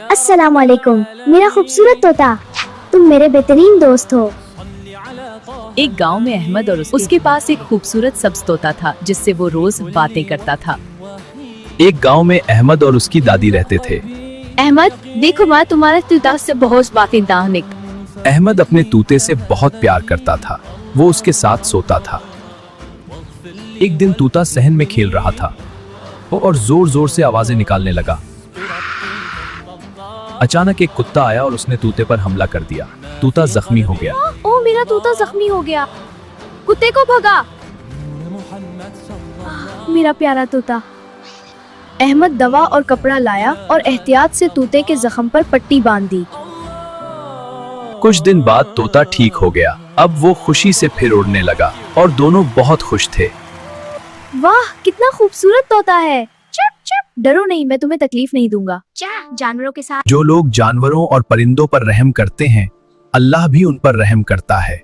अस्सलाम वालेकुम, मेरा खूबसूरत तोता, तुम मेरे बेहतरीन दोस्त हो। एक गांव में अहमद और उसके पास एक खूबसूरत सब्ज तोता था जिससे वो रोज बातें करता था। एक गांव में अहमद और उसकी दादी रहते थे। अहमद, देखो माँ, तुम्हारा तोता से बहुत बातें दानिक। अहमद अपने तूते से बहुत प्यार करता था। वो उसके साथ सोता था। एक दिन तूता सहन में खेल रहा था और जोर जोर से आवाजें निकालने लगा। अचानक एक कुत्ता आया और उसने तूते पर हमला कर दिया। तूता जख्मी हो गया। ओ, मेरा तोता जख्मी हो गया। कुत्ते को भगा। मेरा प्यारा तोता। अहमद दवा और कपड़ा लाया और एहतियात से तोते के जख्म पर पट्टी बांध दी। कुछ दिन बाद तोता ठीक हो गया। अब वो खुशी से फिर उड़ने लगा और दोनों बहुत खुश थे। वाह, कितना खूबसूरत तोता है। चुप चुप, डरो नहीं, मैं तुम्हें तकलीफ नहीं दूंगा। जानवरों के साथ जो लोग जानवरों और परिंदों पर रहम करते हैं, अल्लाह भी उन पर रहम करता है।